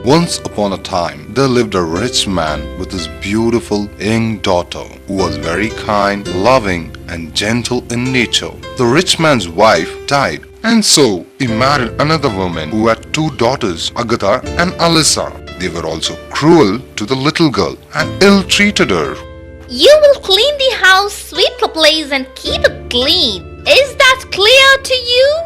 Once upon a time, there lived a rich man with his beautiful young daughter, who was very kind, loving, and gentle in nature. The rich man's wife died, and so he married another woman who had two daughters, Agatha and Alyssa. They were also cruel to the little girl and ill-treated her. You will clean the house, sweep the place, and keep it clean. Is that clear to you?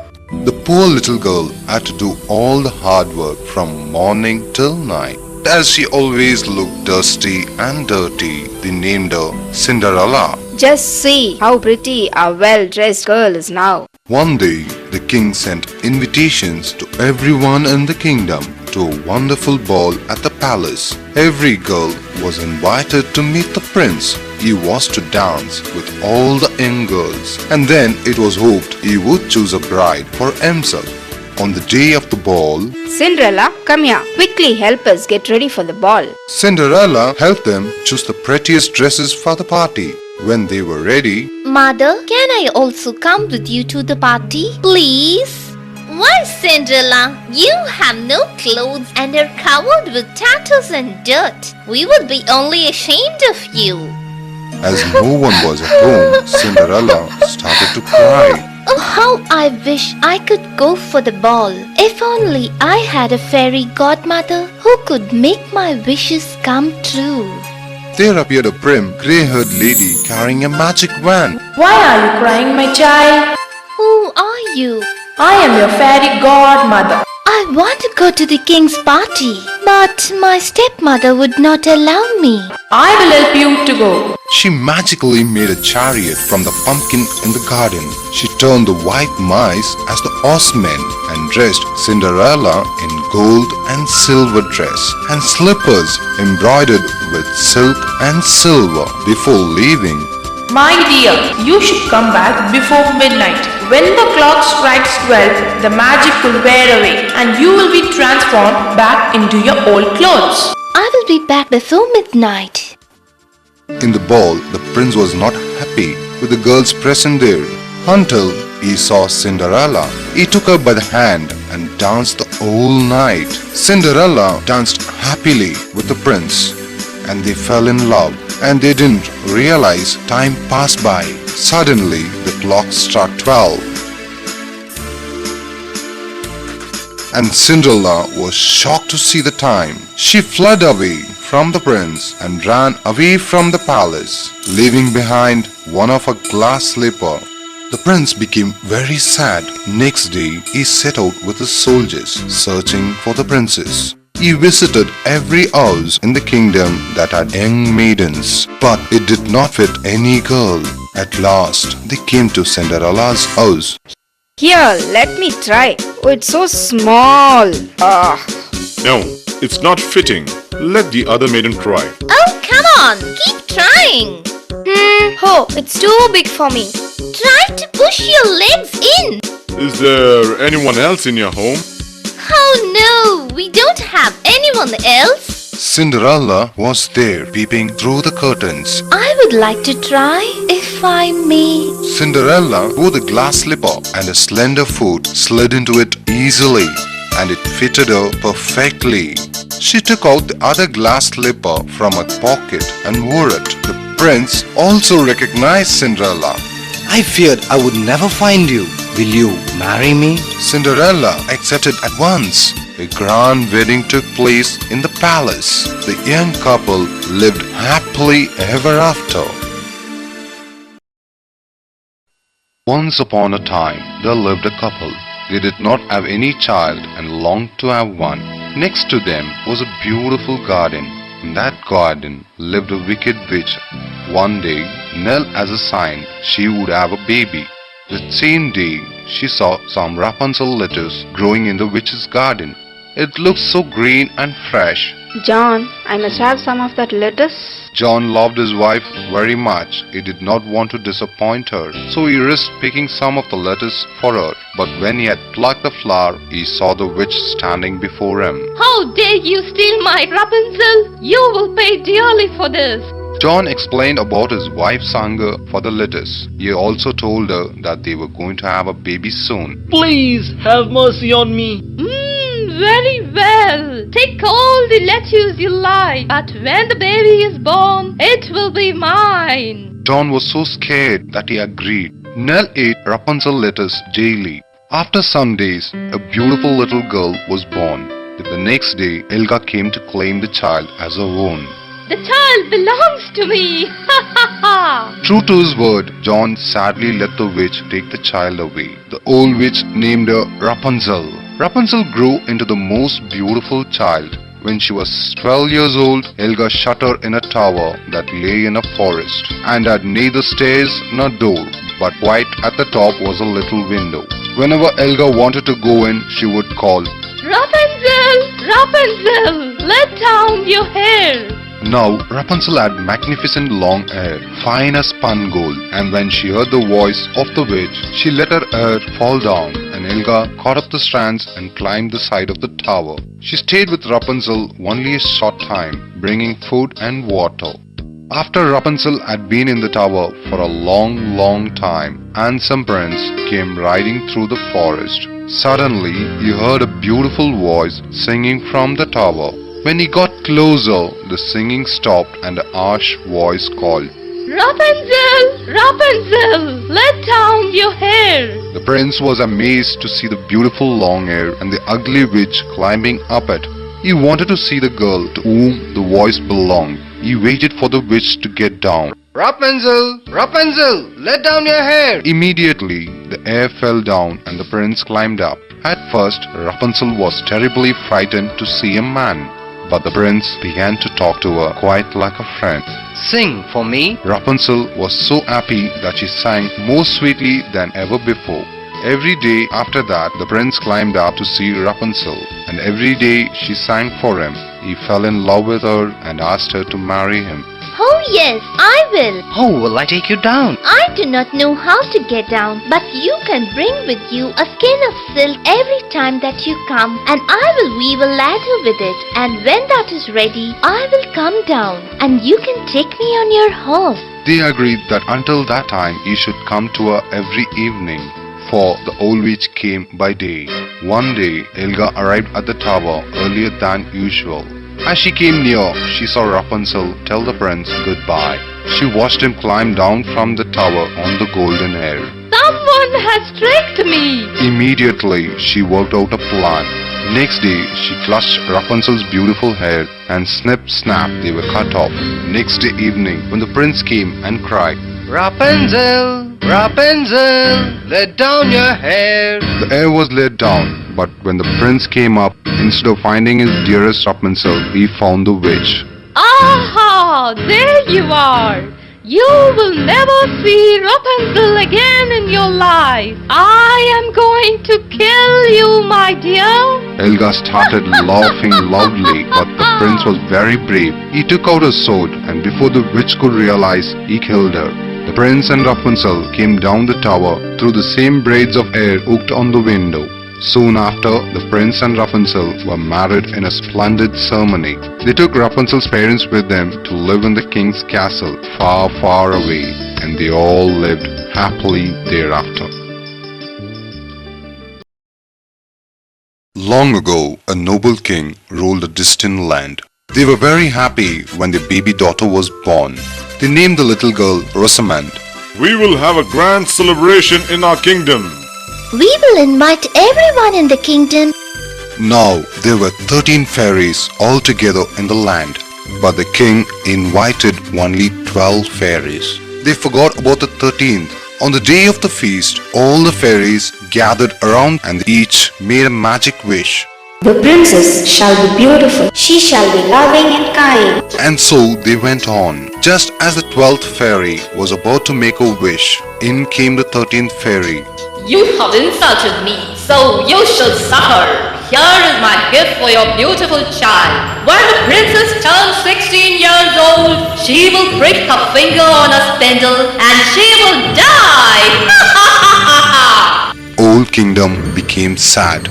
The poor little girl had to do all the hard work from morning till night. As she always looked dusty and dirty, they named her Cinderella. Just see how pretty our well-dressed girl is now. One day, the king sent invitations to everyone in the kingdom to a wonderful ball at the palace. Every girl was invited to meet the prince. He was to dance with all the young girls, and then it was hoped he would choose a bride for himself. On the day of the ball, Cinderella, come here. Quickly help us get ready for the ball. Cinderella helped them choose the prettiest dresses for the party. When they were ready, Mother, can I also come with you to the party? Please? Why, Cinderella? You have no clothes and are covered with tattoos and dirt. We would be only ashamed of you. as no one was at home, Cinderella started to cry. Oh, how I wish I could go for the ball. If only I had a fairy godmother who could make my wishes come true. There appeared a prim, grey-haired lady carrying a magic wand. Why are you crying, my child? Who are you? I am your fairy godmother. I want to go to the king's party, but my stepmother would not allow me. I will help you to go. She magically made a chariot from the pumpkin in the garden. She turned the white mice as the horsemen and dressed Cinderella in gold and silver dress and slippers embroidered with silk and silver. Before leaving, My dear, you should come back before midnight. When the clock strikes 12, the magic will wear away and you will be transformed back into your old clothes. I will be back before midnight. in the ball, the prince was not happy with the girls present there until he saw Cinderella. He took her by the hand and danced the whole night. Cinderella danced happily with the prince and they fell in love, and they didn't realize time passed by. Suddenly, the clock struck 12. And Cinderella was shocked to see the time. She fled away from the prince and ran away from the palace, leaving behind one of her glass slipper. The prince became very sad. Next day, he set out with his soldiers, searching for the princess. He visited every house in the kingdom that had young maidens, but it did not fit any girl. At last, they came to Cinderella's house. Here, let me try. Oh, it's so small. No, it's not fitting. Let the other maiden try. Oh, come on, keep trying. Oh, it's too big for me. Try to push your legs in. Is there anyone else in your home? Oh no, we don't have anyone else. Cinderella was there, peeping through the curtains. I would like to try, if I may. Cinderella wore the glass slipper, and her slender foot slid into it easily, and it fitted her perfectly. She took out the other glass slipper from her pocket and wore it. The prince also recognized Cinderella. I feared I would never find you. Will you marry me? Cinderella accepted at once. A grand wedding took place in the palace. The young couple lived happily ever after. Once upon a time, there lived a couple. They did not have any child and longed to have one. Next to them was a beautiful garden. In that garden lived a wicked witch. One day, knelt as a sign she would have a baby. The same day, she saw some Rapunzel lettuce growing in the witch's garden. It looked so green and fresh. John, I must have some of that lettuce. John loved his wife very much. He did not want to disappoint her, so he risked picking some of the lettuce for her. But when he had plucked the flower, he saw the witch standing before him. How dare you steal my Rapunzel? You will pay dearly for this. John explained about his wife's hunger for the lettuce. He also told her that they were going to have a baby soon. Please have mercy on me. very well. Take all the lettuce you like, but when the baby is born, it will be mine. John was so scared that he agreed. Nell ate Rapunzel lettuce daily. After some days, a beautiful little girl was born. The next day, Helga came to claim the child as her own. The child belongs to me. Ha ha ha. True to his word, John sadly let the witch take the child away. The old witch named her Rapunzel. Rapunzel grew into the most beautiful child. When she was 12 years old, Helga shut her in a tower that lay in a forest and had neither stairs nor door, but quite at the top was a little window. Whenever Helga wanted to go in, she would call, Rapunzel, Rapunzel, let down your hair. Now Rapunzel had magnificent long hair, fine as spun gold, and when she heard the voice of the witch, she let her hair fall down, and Helga caught up the strands and climbed the side of the tower. She stayed with Rapunzel only a short time, bringing food and water. After Rapunzel had been in the tower for a long time, handsome prince came riding through the forest. Suddenly, he heard a beautiful voice singing from the tower. When he got closer, the singing stopped and a harsh voice called, Rapunzel, Rapunzel, let down your hair. The prince was amazed to see the beautiful long hair and the ugly witch climbing up it. He wanted to see the girl to whom the voice belonged. He waited for the witch to get down. Rapunzel, Rapunzel, let down your hair. Immediately, the hair fell down and the prince climbed up. At first, Rapunzel was terribly frightened to see a man. But the prince began to talk to her quite like a friend. Sing for me. Rapunzel was so happy that she sang more sweetly than ever before. Every day after that, the prince climbed up to see Rapunzel, and every day she sang for him. He fell in love with her and asked her to marry him. Oh yes, I will. How will I take you down? I do not know how to get down, but you can bring with you a skein of silk every time that you come, and I will weave a ladder with it, and when that is ready, I will come down, and you can take me on your horse. They agreed that until that time he should come to her every evening, for the old witch came by day. One day, Helga arrived at the tower earlier than usual. As she came near, she saw Rapunzel tell the prince goodbye. She watched him climb down from the tower on the golden hair. Someone has tricked me. Immediately, she worked out a plan. Next day, she clutched Rapunzel's beautiful hair and snip snap they were cut off. Next day evening, when the prince came and cried, Rapunzel, Rapunzel, let down your hair. the hair was let down, but when the prince came up, instead of finding his dearest Rapunzel, he found the witch. Aha! There you are! You will never see Rapunzel again in your life. I am going to kill you, my dear. Helga started laughing loudly, but the prince was very brave. He took out his sword, and before the witch could realize, he killed her. The prince and Rapunzel came down the tower through the same braids of hair hooked on the window. Soon after, the prince and Rapunzel were married in a splendid ceremony. They took Rapunzel's parents with them to live in the king's castle far away, and they all lived happily thereafter. Long ago, a noble king ruled a distant land. They were very happy when their baby daughter was born. They named the little girl Rosamond. We will have a grand celebration in our kingdom. We will invite everyone in the kingdom. Now there were 13 fairies all together in the land, but the king invited only 12 fairies. They forgot about the 13th. On the day of the feast, all the fairies gathered around and each made a magic wish. The princess shall be beautiful. She shall be loving and kind. And so they went on. Just as the 12th fairy was about to make a wish, in came the 13th fairy. You have insulted me, so you should suffer. Here is my gift for your beautiful child. When the princess turns 16 years old, she will prick her finger on a spindle and she will die. Whole kingdom became sad.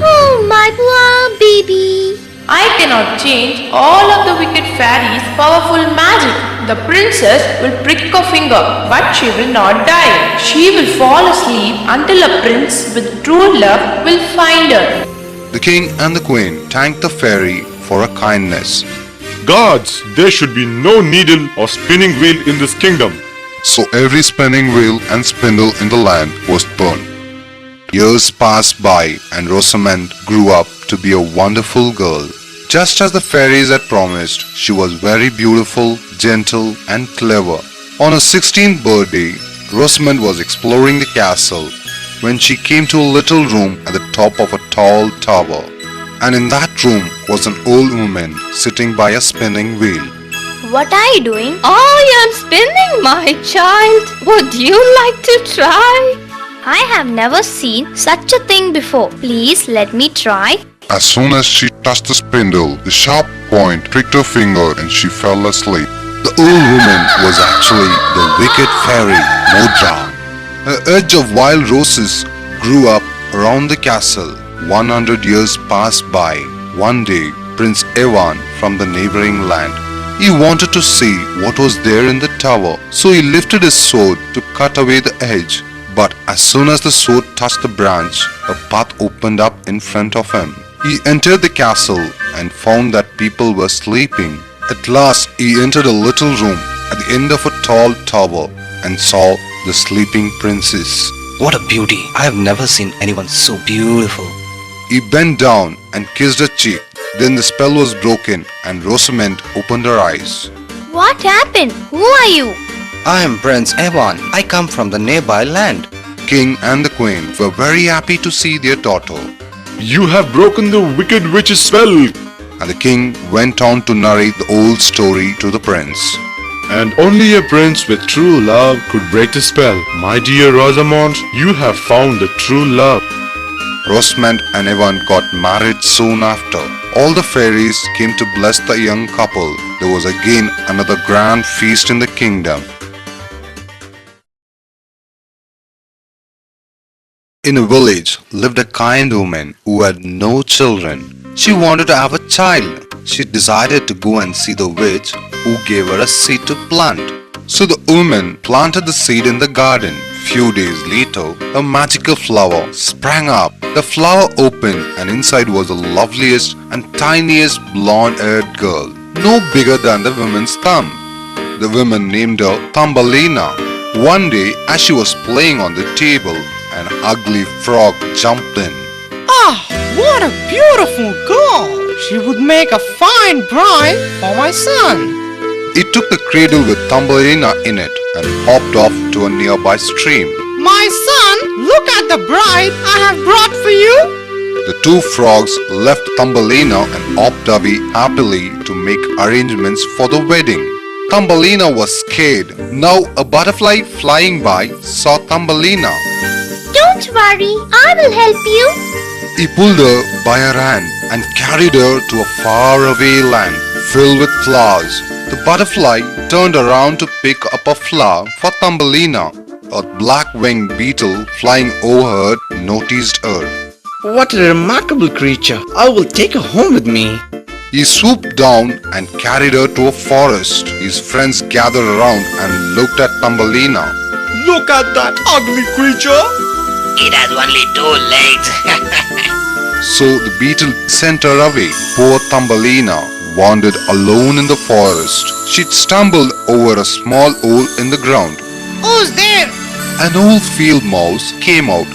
Oh, my poor baby. I cannot change all of the wicked fairies' powerful magic. The princess will prick her finger, but she will not die. She will fall asleep until a prince with true love will find her. The king and the queen thanked the fairy for her kindness. Gods, there should be no needle or spinning wheel in this kingdom. So every spinning wheel and spindle in the land was burned. Years passed by and Rosamond grew up to be a wonderful girl. Just as the fairies had promised, she was very beautiful, gentle and clever. On her 16th birthday, Rosamond was exploring the castle when she came to a little room at the top of a tall tower. And in that room was an old woman sitting by a spinning wheel. What are you doing? I am spinning, my child. Would you like to try? I have never seen such a thing before. Please let me try. As soon as she touched the spindle, the sharp point pricked her finger and she fell asleep. The old woman was actually the wicked fairy, Modra. An edge of wild roses grew up around the castle. 100 years passed by. One day, Prince Evan from the neighboring land, he wanted to see what was there in the tower, so he lifted his sword to cut away the edge. But as soon as the sword touched the branch, a path opened up in front of him. He entered the castle and found that people were sleeping. At last, he entered a little room at the end of a tall tower and saw the sleeping princess. What a beauty! I have never seen anyone so beautiful. He bent down and kissed her cheek. Then the spell was broken and Rosamond opened her eyes. What happened? Who are you? I am Prince Evan. I come from the nearby land. King and the queen were very happy to see their daughter. You have broken the wicked witch's spell. And the king went on to narrate the old story to the prince. And only a prince with true love could break the spell. My dear Rosamond, you have found the true love. Rosamond and Evan got married soon after. All the fairies came to bless the young couple. There was again another grand feast in the kingdom. In a village lived a kind woman who had no children. She wanted to have a child. She decided to go and see the witch who gave her a seed to plant. So the woman planted the seed in the garden. Few days later, a magical flower sprang up. The flower opened and inside was the loveliest and tiniest blonde-haired girl, no bigger than the woman's thumb. The woman named her Thumbelina. One day, as she was playing on the table, an ugly frog jumped in. Ah, what a beautiful girl! She would make a fine bride for my son. He took the cradle with Thumbelina in it and hopped off to a nearby stream. My son, look at the bride I have brought for you. The two frogs left Thumbelina and hopped away happily to make arrangements for the wedding. Thumbelina was scared. Now a butterfly flying by saw Thumbelina. Don't worry, I will help you. He pulled her by her hand and carried her to a faraway land filled with flowers. The butterfly turned around to pick up a flower for Thumbelina. A black-winged beetle flying over her noticed her. What a remarkable creature. I will take her home with me. He swooped down and carried her to a forest. His friends gathered around and looked at Thumbelina. Look at that ugly creature. It has only 2 legs. So the beetle sent her away. Poor Thumbelina wandered alone in the forest. She'd stumbled over a small hole in the ground. Who's there? An old field mouse came out.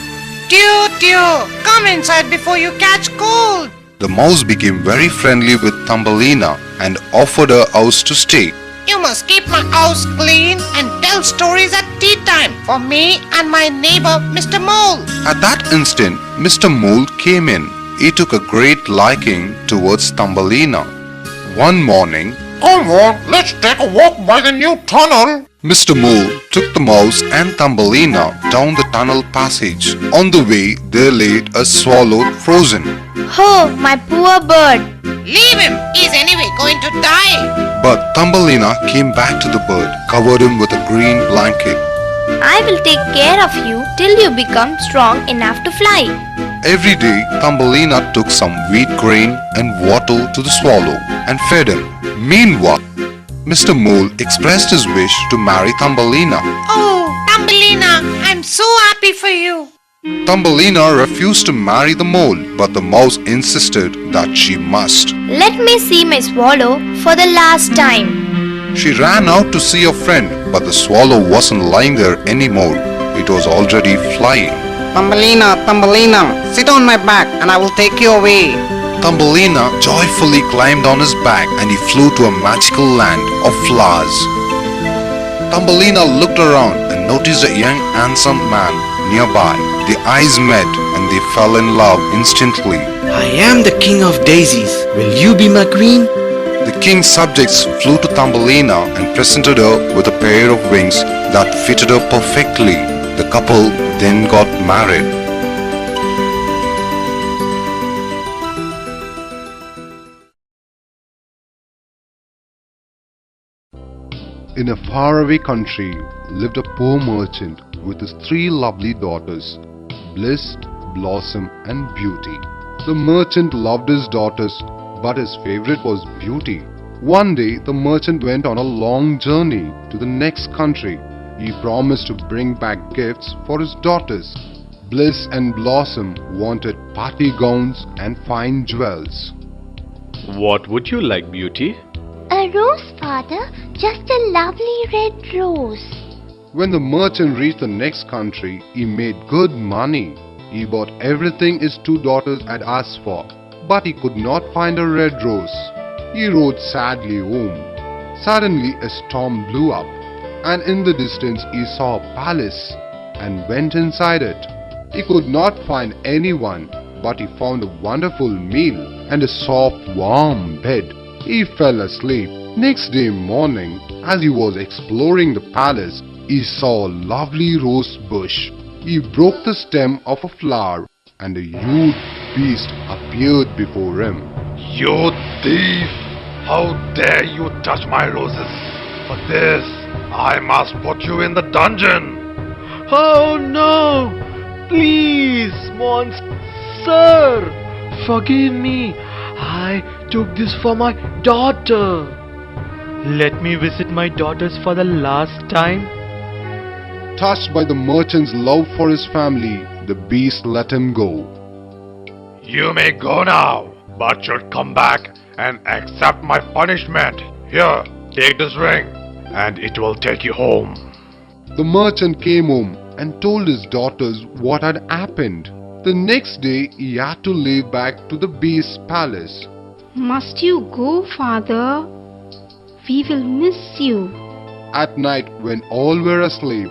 Dear, come inside before you catch cold. The mouse became very friendly with Thumbelina and offered her house to stay. You must keep my house clean and tell stories at tea time for me and my neighbor, Mr. Mole. At that instant, Mr. Mole came in. He took a great liking towards Thumbelina. One morning, Come on, let's take a walk by the new tunnel. Mr. Mole took the mouse and Thumbelina down the tunnel passage. On the way, they laid a swallow frozen. Oh, my poor bird. Leave him. He's anyway going to die. But Thumbelina came back to the bird, covered him with a green blanket. I will take care of you till you become strong enough to fly. Every day, Thumbelina took some wheat grain and water to the swallow and fed him. Meanwhile, Mr. Mole expressed his wish to marry Thumbelina. Oh, Thumbelina, I'm so happy for you. Thumbelina refused to marry the mole, but the mouse insisted that she must. Let me see my swallow for the last time. She ran out to see a friend, but the swallow wasn't lying there anymore. It was already flying. Thumbelina, Thumbelina, sit on my back and I will take you away. Thumbelina joyfully climbed on his back and he flew to a magical land of flowers. Thumbelina looked around and noticed a young handsome man nearby. Their eyes met and they fell in love instantly. I am the king of daisies. Will you be my queen? The king's subjects flew to Thumbelina and presented her with a pair of wings that fitted her perfectly. The couple then got married. In a faraway country lived a poor merchant with his 3 lovely daughters, Bliss, Blossom and Beauty. The merchant loved his daughters, but his favorite was Beauty. One day the merchant went on a long journey to the next country. He promised to bring back gifts for his daughters. Bliss and Blossom wanted party gowns and fine jewels. What would you like, Beauty? A rose, father. Just a lovely red rose. When the merchant reached the next country, he made good money. He bought everything his 2 daughters had asked for, but he could not find a red rose. He rode sadly home. Suddenly a storm blew up, and in the distance he saw a palace and went inside it. He could not find anyone, but he found a wonderful meal and a soft warm bed. He fell asleep. Next day morning, as he was exploring the palace, he saw a lovely rose bush. He broke the stem of a flower and a huge beast appeared before him. You thief! How dare you touch my roses? For this, I must put you in the dungeon. Oh no! Please, monster! Forgive me. I took this for my daughter. Let me visit my daughters for the last time. Touched by the merchant's love for his family, the beast let him go. You may go now, but should come back and accept my punishment. Here, take this ring, and it will take you home. The merchant came home and told his daughters what had happened. The next day he had to leave back to the beast's palace. Must you go, father? We will miss you. At night, when all were asleep,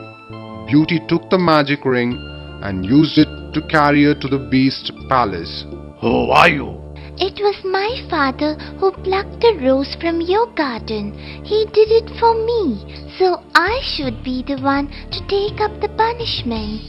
Beauty took the magic ring and used it to carry her to the beast's palace. Who are you? It was my father who plucked a rose from your garden. He did it for me, so I should be the one to take up the punishment.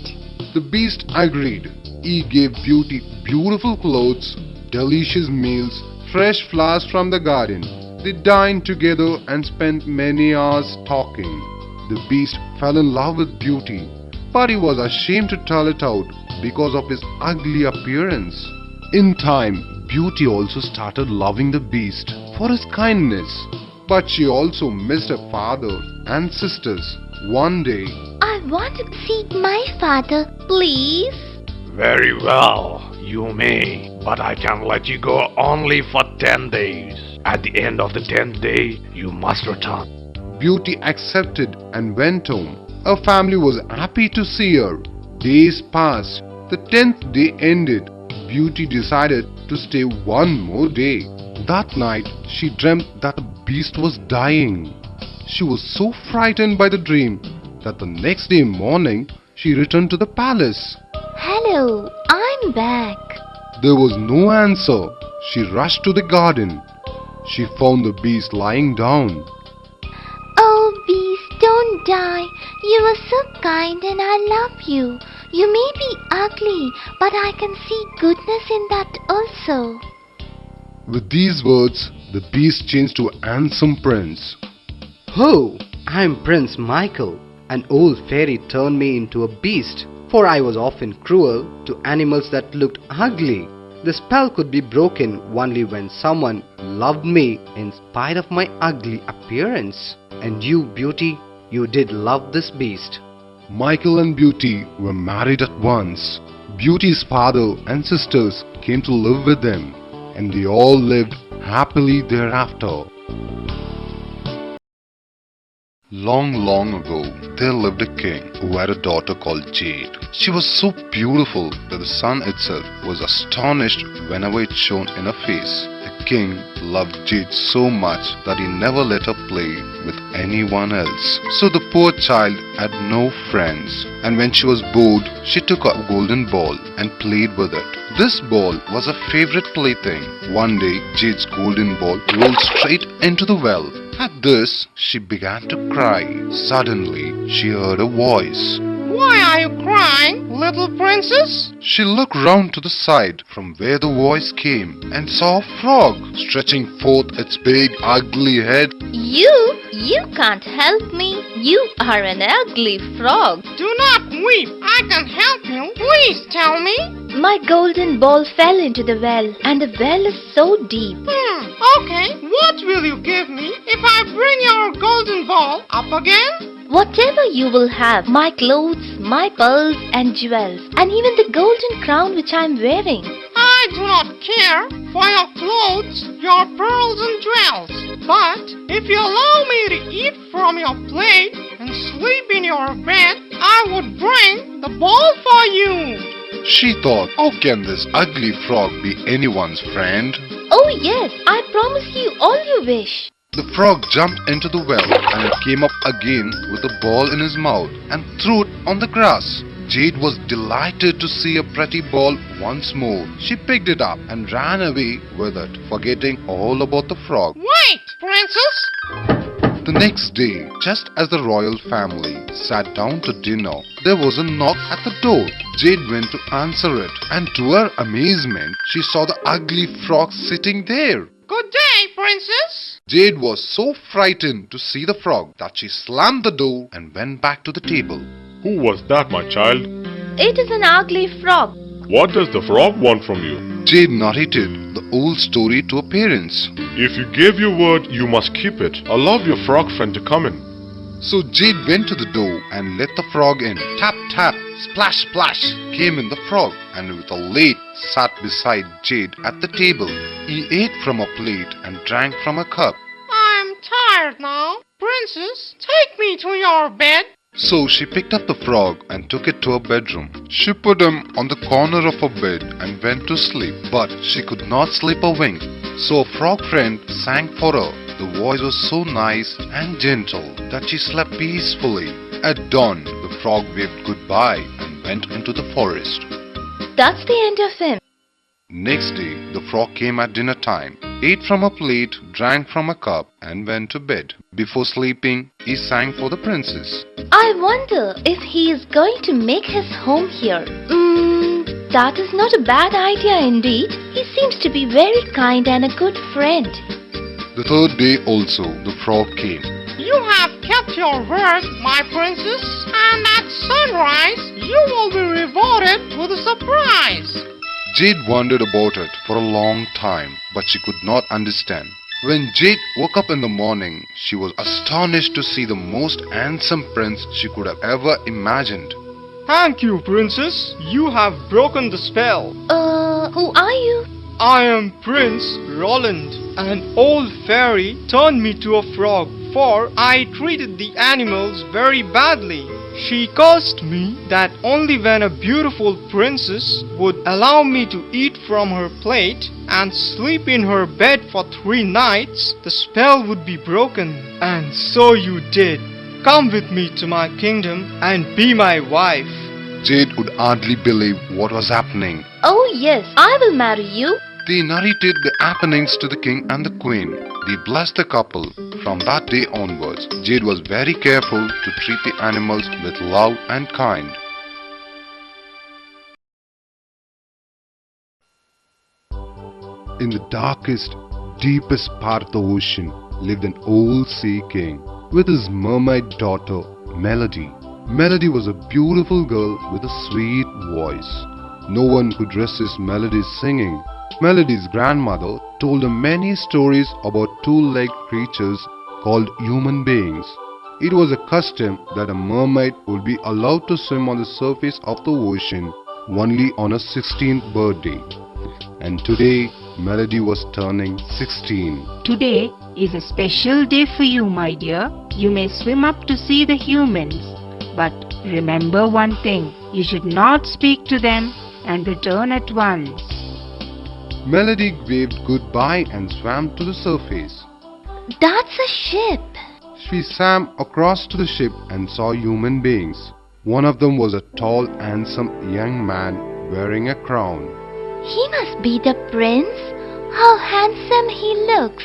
The beast agreed. He gave Beauty beautiful clothes, delicious meals, fresh flowers from the garden. They dined together and spent many hours talking. The beast fell in love with Beauty, but he was ashamed to tell it out because of his ugly appearance. In time, Beauty also started loving the beast for his kindness, but she also missed her father and sisters. One day, I want to see my father, please. Very well, you may, but I can let you go only for 10 days. At the end of the 10th day, you must return. Beauty accepted and went home. Her family was happy to see her. Days passed. The 10th day ended. Beauty decided to stay one more day. That night, she dreamt that the beast was dying. She was so frightened by the dream that the next day morning, she returned to the palace. Hello, I'm back. There was no answer. She rushed to the garden. She found the beast lying down. Oh, beast, don't die. You were so kind and I love you. You may be ugly, but I can see goodness in that also. With these words, the beast changed to a handsome prince. Oh, I'm Prince Michael. An old fairy turned me into a beast, for I was often cruel to animals that looked ugly. The spell could be broken only when someone loved me in spite of my ugly appearance. And you, Beauty, you did love this beast. Michael and Beauty were married at once. Beauty's father and sisters came to live with them, and they all lived happily thereafter. Long, long ago, there lived a king who had a daughter called Jade. She was so beautiful that the sun itself was astonished whenever it shone in her face. The king loved Jade so much that he never let her play with anyone else. So the poor child had no friends, and when she was bored, she took a golden ball and played with it. This ball was her favorite plaything. One day, Jade's golden ball rolled straight into the well. At this, she began to cry. Suddenly, she heard a voice. Why are you crying, little princess? She looked round to the side from where the voice came and saw a frog stretching forth its big ugly head. You can't help me. You are an ugly frog. Do not weep. I can help you. Please tell me. My golden ball fell into the well, and the well is so deep. Okay. What will you give me if I bring your golden ball up again? Whatever you will have, my clothes, my pearls and jewels, and even the golden crown which I am wearing. I do not care for your clothes, your pearls and jewels. But if you allow me to eat from your plate and sleep in your bed, I would bring the ball for you. She thought, how can this ugly frog be anyone's friend? Oh yes, I promise you all you wish. The frog jumped into the well and came up again with the ball in his mouth and threw it on the grass. Jade was delighted to see a pretty ball once more. She picked it up and ran away with it, forgetting all about the frog. Wait, princess! The next day, just as the royal family sat down to dinner, there was a knock at the door. Jade went to answer it, and to her amazement, she saw the ugly frog sitting there. Good day, princess! Jade was so frightened to see the frog that she slammed the door and went back to the table. Who was that, my child? It is an ugly frog. What does the frog want from you? Jade narrated the old story to her parents. If you gave your word, you must keep it. Allow your frog friend to come in. So Jade went to the door and let the frog in. Tap, tap, splash, splash came in the frog, and with a lid sat beside Jade at the table. He ate from a plate and drank from a cup. I'm tired now. Princess, take me to your bed. So she picked up the frog and took it to her bedroom. She put him on the corner of her bed and went to sleep, but she could not sleep a wink. So a frog friend sang for her. The voice was so nice and gentle that she slept peacefully. At dawn, the frog waved goodbye and went into the forest. That's the end of him. Next day, the frog came at dinner time, ate from a plate, drank from a cup, and went to bed. Before sleeping, he sang for the princess. I wonder if he is going to make his home here. That is not a bad idea indeed. He seems to be very kind and a good friend. The third day also, the frog came. You have kept your word, my princess, and at sunrise, you will be rewarded with a surprise. Jade wondered about it for a long time, but she could not understand. When Jade woke up in the morning, she was astonished to see the most handsome prince she could have ever imagined. Thank you, princess. You have broken the spell. Who are you? I am Prince Roland. An old fairy turned me to a frog, for I treated the animals very badly. She cursed me that only when a beautiful princess would allow me to eat from her plate and sleep in her bed for 3 nights, the spell would be broken. And so you did. Come with me to my kingdom and be my wife. Jade would hardly believe what was happening. Oh yes, I will marry you. They narrated the happenings to the king and the queen. They blessed the couple. From that day onwards, Jade was very careful to treat the animals with love and kind. In the darkest, deepest part of the ocean lived an old sea king with his mermaid daughter, Melody. Melody was a beautiful girl with a sweet voice. No one could resist Melody's singing. Melody's grandmother told her many stories about two-legged creatures called human beings. It was a custom that a mermaid would be allowed to swim on the surface of the ocean only on her 16th birthday. And today, Melody was turning 16. Today is a special day for you, my dear. You may swim up to see the humans. But remember one thing, you should not speak to them and return at once. Melody waved goodbye and swam to the surface. That's a ship. She swam across to the ship and saw human beings. One of them was a tall, handsome young man wearing a crown. He must be the prince. How handsome he looks.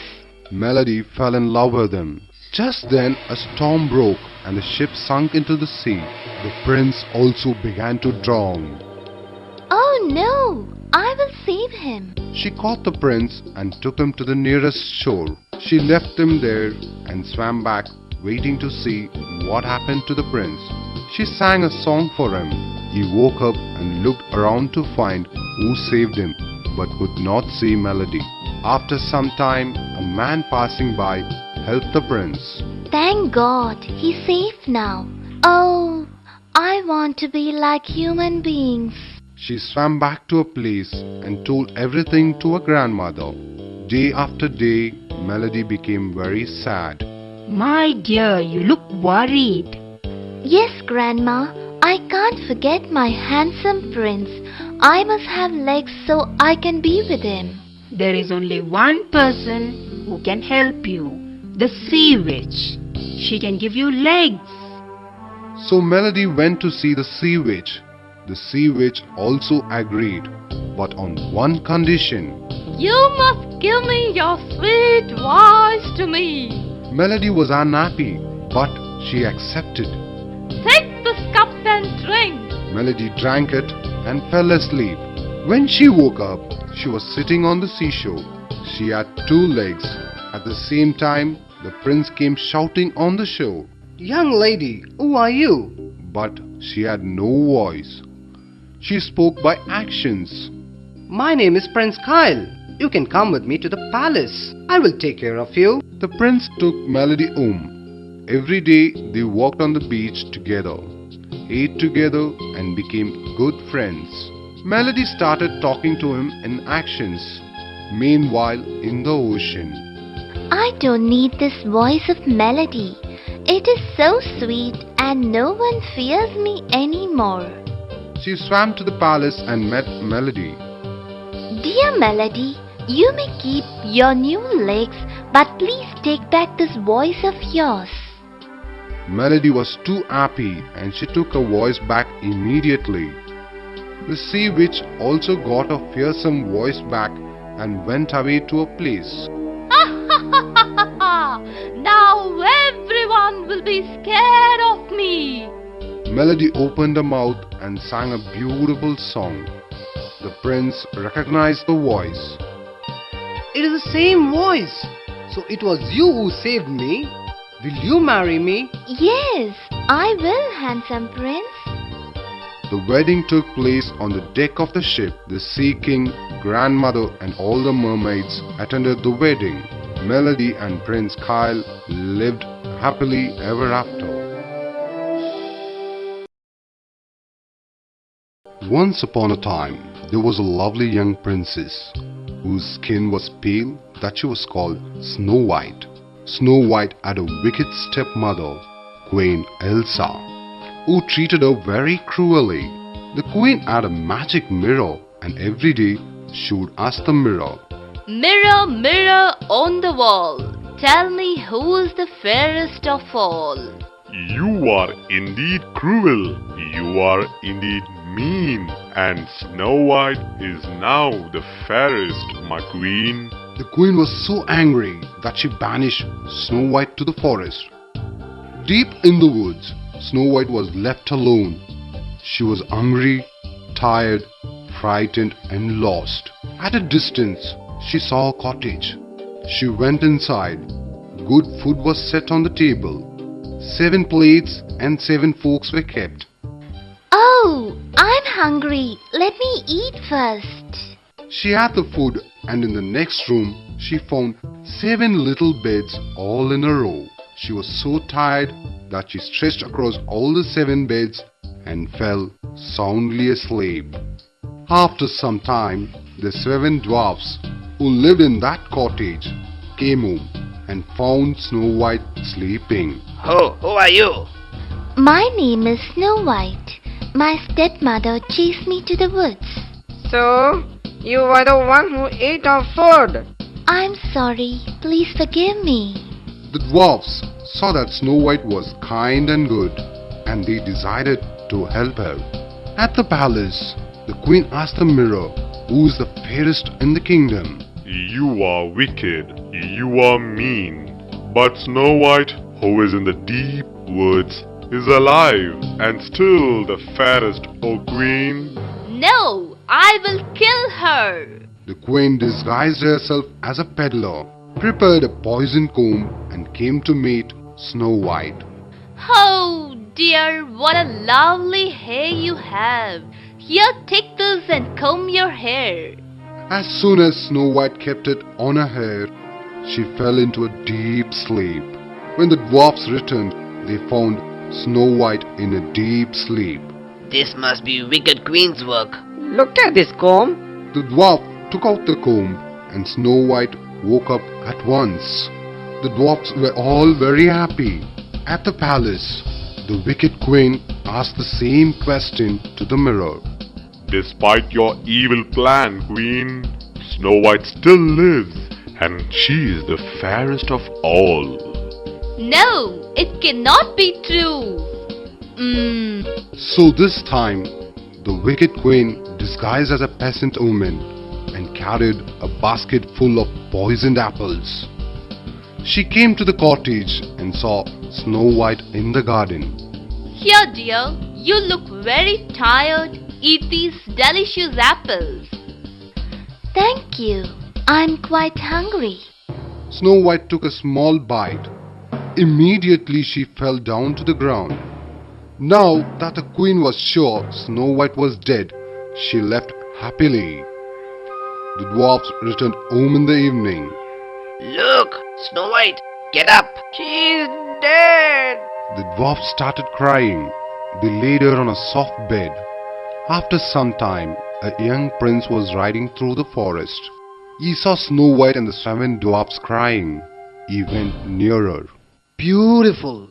Melody fell in love with him. Just then a storm broke and the ship sunk into the sea. The prince also began to drown. Oh no! I will save him. She caught the prince and took him to the nearest shore. She left him there and swam back, waiting to see what happened to the prince. She sang a song for him. He woke up and looked around to find who saved him, but could not see Melody. After some time, a man passing by helped the prince. Thank God, he's safe now. Oh, I want to be like human beings. She swam back to her place and told everything to her grandmother. Day after day, Melody became very sad. My dear, you look worried. Yes, Grandma, I can't forget my handsome prince. I must have legs so I can be with him. There is only one person who can help you, the sea witch. She can give you legs. So Melody went to see the sea witch. The sea witch also agreed, but on one condition. You must give me your sweet voice to me. Melody was unhappy, but she accepted. Take this cup and drink. Melody drank it and fell asleep. When she woke up, she was sitting on the seashore. She had 2 legs. At the same time, the prince came shouting on the shore. Young lady, who are you? But she had no voice. She spoke by actions. My name is Prince Kyle. You can come with me to the palace. I will take care of you. The prince took Melody home. Every day they walked on the beach together, ate together and became good friends. Melody started talking to him in actions. Meanwhile, in the ocean, I don't need this voice of Melody. It is so sweet and no one fears me anymore. she swam to the palace and met Melody. Dear Melody, you may keep your new legs, but please take back this voice of yours. Melody was too happy and she took her voice back immediately. The sea witch also got her fearsome voice back and went away to a place. Now everyone will be scared of me. Melody opened her mouth and sang a beautiful song. The prince recognized the voice. It is the same voice. So it was you who saved me. Will you marry me? Yes, I will, handsome prince. The wedding took place on the deck of the ship. The Sea King, grandmother and all the mermaids attended the wedding. Melody and Prince Kyle lived happily ever after. Once upon a time, there was a lovely young princess whose skin was pale that she was called Snow White. Snow White had a wicked stepmother, Queen Elsa, who treated her very cruelly. The queen had a magic mirror and every day she would ask the mirror, Mirror, mirror on the wall, tell me who is the fairest of all. You are indeed cruel. You are indeed mean. And Snow White is now the fairest, my queen. The queen was so angry that she banished Snow White to the forest. Deep in the woods, Snow White was left alone. She was hungry, tired, frightened and lost. At a distance, she saw a cottage. She went inside. Good food was set on the table. 7 plates and 7 forks were kept. Oh, I'm hungry. Let me eat first. She had the food and in the next room she found 7 little beds all in a row. She was so tired that she stretched across all the 7 beds and fell soundly asleep. After some time, the seven dwarfs who lived in that cottage came home and found Snow White sleeping. Who are you? My name is Snow White. My stepmother chased me to the woods. So, you were the one who ate our food. I'm sorry. Please forgive me. The dwarfs saw that Snow White was kind and good, and they decided to help her. At the palace, the queen asked the mirror, "Who is the fairest in the kingdom?" You are wicked, you are mean. But Snow White, who is in the deep woods, is alive and still the fairest, O Queen. No, I will kill her. The queen disguised herself as a peddler, prepared a poison comb, and came to meet Snow White. Oh dear, what a lovely hair you have. Here, take this and comb your hair. As soon as Snow White kept it on her hair, she fell into a deep sleep. When the dwarfs returned, they found Snow White in a deep sleep. This must be wicked queen's work. Look at this comb. The dwarf took out the comb, and Snow White woke up at once. The dwarfs were all very happy. At the palace, the wicked queen asked the same question to the mirror. Despite your evil plan, Queen, Snow White still lives, and she is the fairest of all. No, it cannot be true. So this time, the wicked queen disguised as a peasant woman and carried a basket full of poisoned apples. She came to the cottage and saw Snow White in the garden. Here, dear, you look very tired. Eat these delicious apples. Thank you. I'm quite hungry. Snow White took a small bite. Immediately she fell down to the ground. Now that the queen was sure Snow White was dead, she left happily. The dwarfs returned home in the evening. Look, Snow White, get up. She's dead. The dwarfs started crying. They laid her on a soft bed. After some time, a young prince was riding through the forest. He saw Snow White and the seven dwarfs crying. He went nearer. Beautiful.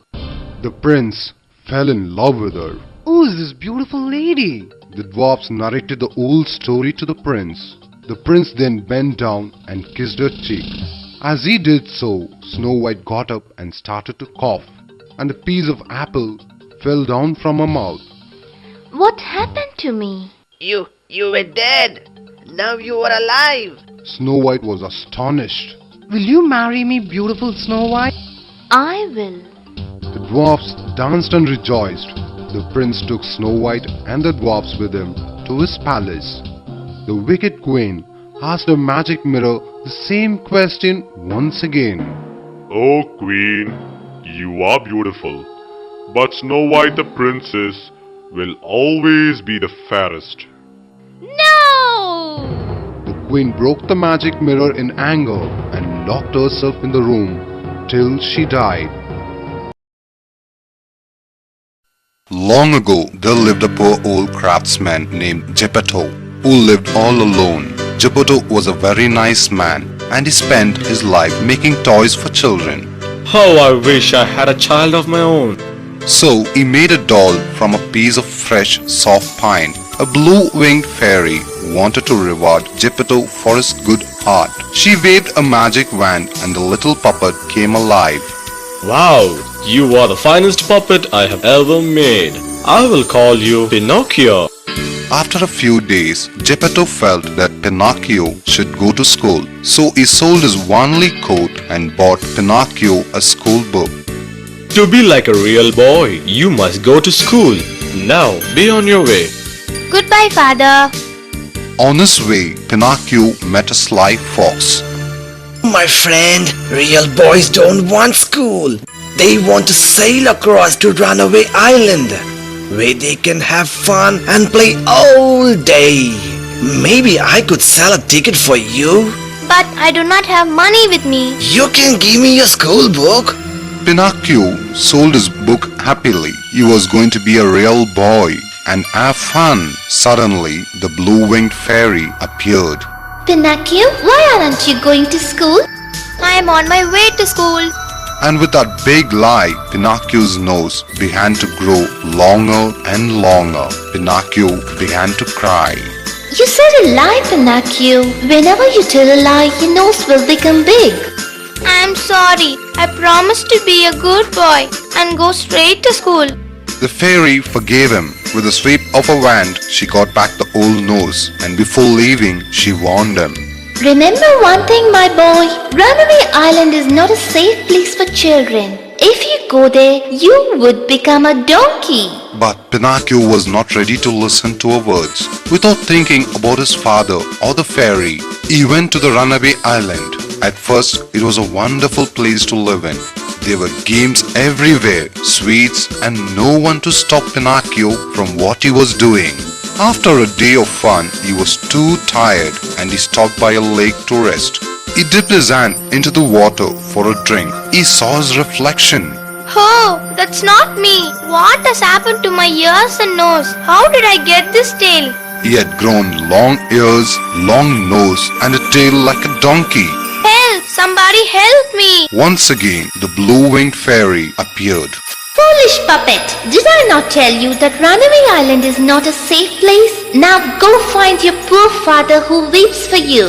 The prince fell in love with her. Who is this beautiful lady? The dwarfs narrated the whole story to the prince. The prince then bent down and kissed her cheek. As he did so, Snow White got up and started to cough, and a piece of apple fell down from her mouth. What happened to me? You were dead. Now you are alive. Snow White was astonished. Will you marry me, beautiful Snow White? I will. The dwarfs danced and rejoiced. The prince took Snow White and the dwarfs with him to his palace. The wicked queen asked the magic mirror the same question once again. O Queen, you are beautiful, but Snow White the princess will always be the fairest. No! The queen broke the magic mirror in anger and locked herself in the room till she died. Long ago, there lived a poor old craftsman named Geppetto, who lived all alone. Geppetto was a very nice man, and he spent his life making toys for children. How I wish I had a child of my own. So he made a doll from a piece of fresh, soft pine. A blue-winged fairy wanted to reward Geppetto for his good heart. She waved a magic wand and the little puppet came alive. Wow, you are the finest puppet I have ever made. I will call you Pinocchio. After a few days, Geppetto felt that Pinocchio should go to school. So he sold his only coat and bought Pinocchio a school book. To be like a real boy, you must go to school. Now, be on your way. Goodbye, father. On his way, Pinocchio met a sly fox. My friend, real boys don't want school. They want to sail across to Runaway Island, where they can have fun and play all day. Maybe I could sell a ticket for you. But I do not have money with me. You can give me your school book. Pinocchio sold his book happily. He was going to be a real boy and have fun. Suddenly, the blue-winged fairy appeared. Pinocchio, why aren't you going to school? I am on my way to school. And with that big lie, Pinocchio's nose began to grow longer and longer. Pinocchio began to cry. You said a lie, Pinocchio. Whenever you tell a lie, your nose will become big. I am sorry. I promised to be a good boy and go straight to school. The fairy forgave him. With a sweep of a wand, she got back the old nose, and before leaving, she warned him. Remember one thing, my boy. Runaway Island is not a safe place for children. If you go there, you would become a donkey. But Pinocchio was not ready to listen to her words. Without thinking about his father or the fairy, he went to the runaway island. At first, it was a wonderful place to live in. There were games everywhere, sweets, and no one to stop Pinocchio from what he was doing. After a day of fun, he was too tired and he stopped by a lake to rest. He dipped his hand into the water for a drink. He saw his reflection. Oh, that's not me. What has happened to my ears and nose? How did I get this tail? He had grown long ears, long nose, and a tail like a donkey. Help! Somebody help me! Once again, the blue-winged fairy appeared. Foolish puppet! Did I not tell you that Runaway Island is not a safe place? Now go find your poor father who weeps for you.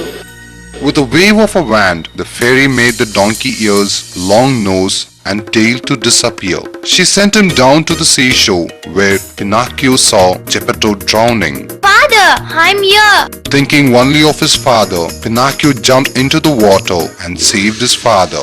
With a wave of a wand, the fairy made the donkey ears, long nose, and tail to disappear. She sent him down to the seashore where Pinocchio saw Geppetto drowning. Father, I'm here! Thinking only of his father, Pinocchio jumped into the water and saved his father.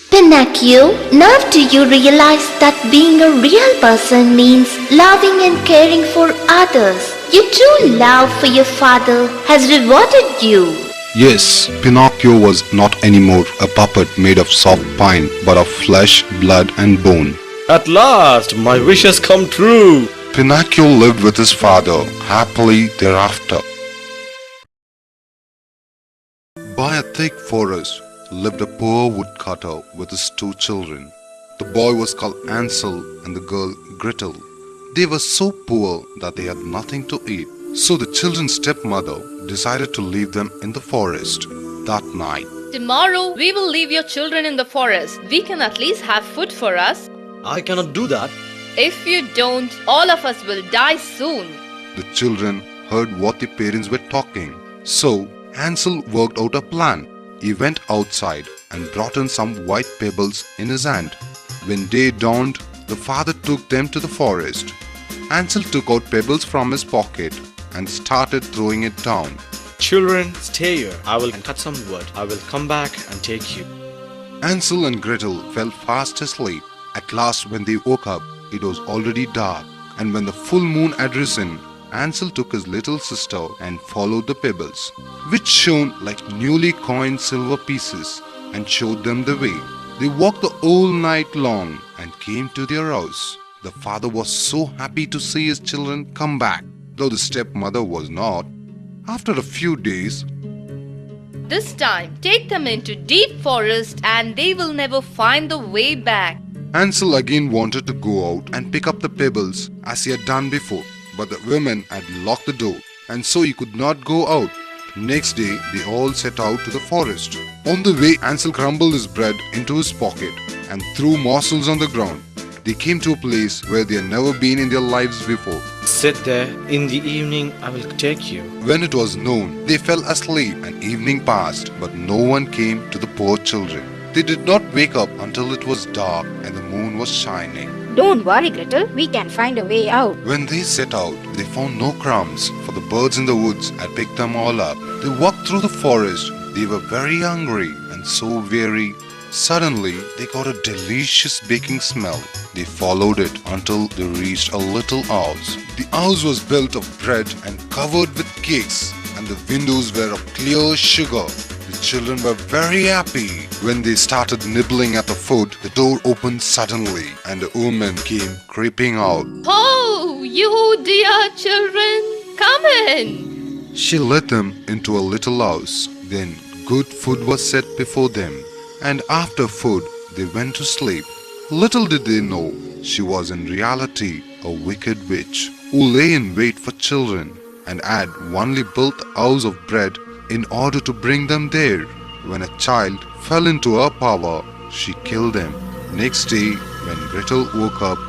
Pinocchio, now do you realize that being a real person means loving and caring for others? Your true love for your father has rewarded you. Yes, Pinocchio was not anymore a puppet made of soft pine, but of flesh, blood and bone. At last, my wish has come true. Pinocchio lived with his father happily thereafter. By a thick forest lived a poor woodcutter with his two children. The boy was called Hansel and the girl Gretel. They were so poor that they had nothing to eat. So the children's stepmother decided to leave them in the forest that night. Tomorrow we will leave your children in the forest. We can at least have food for us. I cannot do that. If you don't, all of us will die soon. The children heard what the parents were talking. So Hansel worked out a plan. He went outside and brought in some white pebbles in his hand. When day dawned, the father took them to the forest. Hansel took out pebbles from his pocket and started throwing it down. Children, stay here. I will cut some wood. I will come back and take you. Hansel and Gretel fell fast asleep. At last, when they woke up, it was already dark, and when the full moon had risen, Hansel took his little sister and followed the pebbles, which shone like newly coined silver pieces, and showed them the way. They walked the whole night long and came to their house. The father was so happy to see his children come back, though the stepmother was not. After a few days, This time, take them into deep forest and they will never find the way back. Hansel again wanted to go out and pick up the pebbles as he had done before, but the women had locked the door, and so he could not go out. Next day, they all set out to the forest. On the way, Hansel crumbled his bread into his pocket and threw morsels on the ground. They came to a place where they had never been in their lives before. Sit there. In the evening, I will take you. When it was noon, they fell asleep and evening passed, but no one came to the poor children. They did not wake up until it was dark and the moon was shining. Don't worry, Gretel. We can find a way out. When they set out, they found no crumbs, for the birds in the woods had picked them all up. They walked through the forest. They were very hungry and so weary. Suddenly, they got a delicious baking smell. They followed it until they reached a little house. The house was built of bread and covered with cakes, and the windows were of clear sugar. The children were very happy. When they started nibbling at the food, the door opened suddenly, and a woman came creeping out. Oh, you dear children, come in. She led them into a little house. Then good food was set before them, and after food they went to sleep. Little did they know she was in reality a wicked witch. who lay in wait for children and had only built a house of bread in order to bring them there. When a child fell into her power, she killed them. Next day, when Gretel woke up,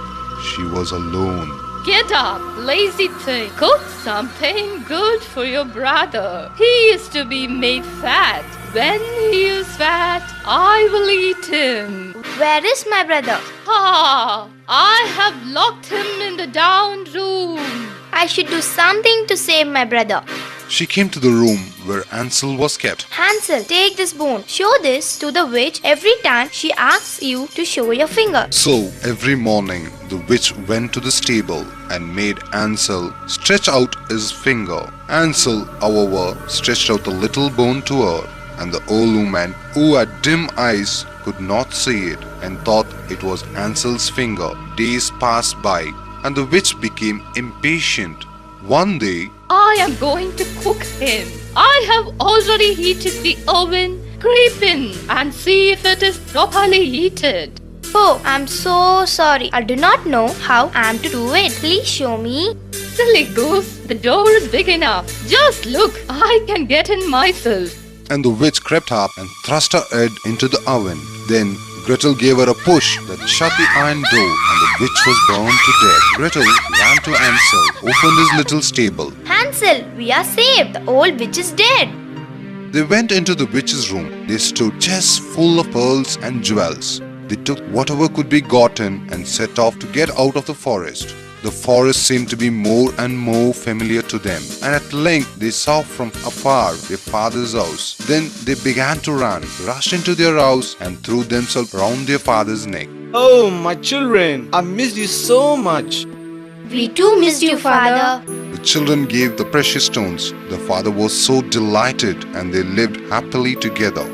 she was alone. Get up, lazy thing. Cook something good for your brother. He is to be made fat. When he is fat, I will eat him. Where is my brother? I have locked him in the down room. I should do something to save my brother. She came to the room where Hansel was kept. Hansel, take this bone. Show this to the witch every time she asks you to show your finger. So every morning the witch went to the stable and made Hansel stretch out his finger. Hansel, however, stretched out the little bone to her, and the old woman, who had dim eyes, could not see it and thought it was Hansel's finger. Days passed by and the witch became impatient. One day, I am going to cook him. I have already heated the oven. Creep in and see if it is properly heated. Oh, I'm so sorry. I do not know how I'm to do it. Please show me. Silly goose, the door is big enough. Just look, I can get in myself. And the witch crept up and thrust her head into the oven. Then Gretel gave her a push that shut the iron door, and the witch was burned to death. Gretel ran to Hansel, opened his little stable. Hansel, we are saved. The old witch is dead. They went into the witch's room. They stood chests full of pearls and jewels. They took whatever could be gotten and set off to get out of the forest. The forest seemed to be more and more familiar to them, and at length they saw from afar their father's house. Then they began to run, rushed into their house, and threw themselves round their father's neck. Oh, my children, I missed you so much. We too missed you, Father. The children gave the precious stones. The father was so delighted, and they lived happily together.